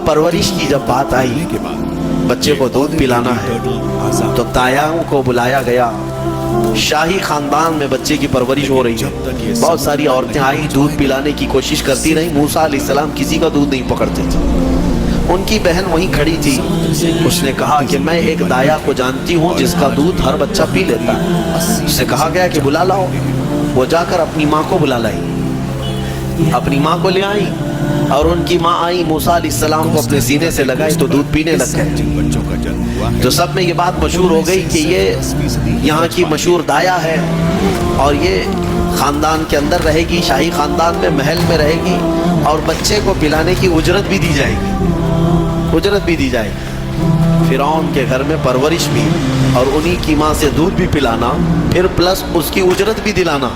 परवरिश की जब बात आई, बच्चे को दूध पिलाना है, तो तायाओं को बुलाया गया। शाही खानदान में बच्चे की परवरिश हो रही है। बहुत सारी औरतें आई, दूध पिलाने की कोशिश करती रही। मूसा अलैहिस्सलाम किसी का दूध नहीं पकड़ते थे। उनकी बहन वहीं खड़ी थी, उसने कहा कि मैं एक दाया को जानती हूँ जिसका दूध हर बच्चा पी लेता है। उससे कहा गया कि बुला लाओ। वो जाकर अपनी माँ को बुला लाई, अपनी माँ को ले आई, और उनकी माँ आई, मूसा अलैहिस्सलाम को अपने सीने से लगाई तो दूध पीने लग गए। तो सब में ये बात मशहूर हो गई कि ये यहाँ की मशहूर दाया है, और ये खानदान के अंदर रहेगी, शाही खानदान में, महल में रहेगी, और बच्चे को पिलाने की उजरत भी दी जाएगी, उजरत भी दी जाएगी। फिरौन के घर में परवरिश भी, और उन्हीं की माँ से दूध भी पिलाना, फिर प्लस उसकी उजरत भी दिलाना,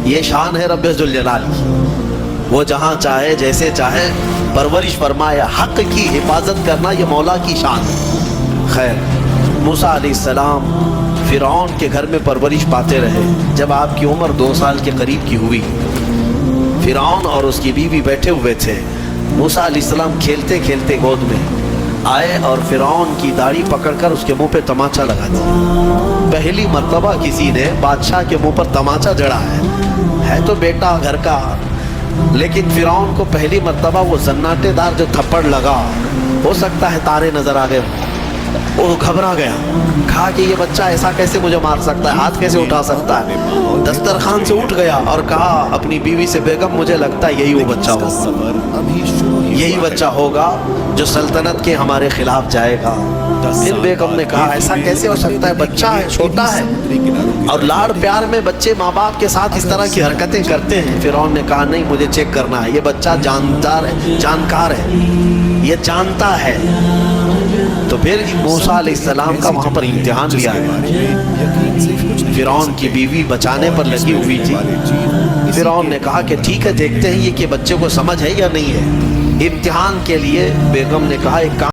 ये शान है रब्बे जुल जलाल की। वो जहाँ चाहे जैसे चाहे परवरिश फरमाए, हक की हिफाजत करना ये मौला की शान है। खैर, मूसा अलैहिस्सलाम फिरौन के घर में परवरिश पाते रहे। जब आपकी उम्र 2 साल के करीब की हुई, फिरौन और उसकी बीवी बैठे हुए थे। मूसा अलैहिस्सलाम खेलते खेलते गोद में आए और फिरौन की दाढ़ी पकड़कर उसके मुंह पे तमाचा लगा दिया। पहली मर्तबा किसी ने बादशाह के मुंह पर तमाचा जड़ा है तो बेटा घर का, लेकिन फिरौन को पहली मर्तबा वो जन्नाटेदार जो थप्पड़ लगा, हो सकता है तारे नजर आ गए। वो घबरा गया, कहा कि ये बच्चा ऐसा कैसे मुझे मार सकता है, हाथ कैसे उठा सकता है। दस्तरखान से उठ गया और कहा अपनी बीवी से, बेगम मुझे लगता है यही वो बच्चा होगा, यही बच्चा होगा जो सल्तनत के हमारे खिलाफ जाएगा। फिर बेगम ने कहा ऐसा कैसे हो सकता है, बच्चा है, छोटा है, और लाड़ प्यार में बच्चे माँ बाप के साथ इस तरह की हरकतें करते हैं। फिरौन ने कहा नहीं, मुझे चेक करना है, ये बच्चा जानदार है, जानकार है, ये जानता है। तो फिर मूसा अलैहिस्सलाम का वहां पर इम्तिहान लिया गया। फिरौन की बीवी बचाने पर लगी हुई थी। फिरौन ने कहा कि ठीक है, देखते हैं ये कि बच्चे को समझ है या नहीं है। इम्तिहान के लिए बेगम ने कहा एक काम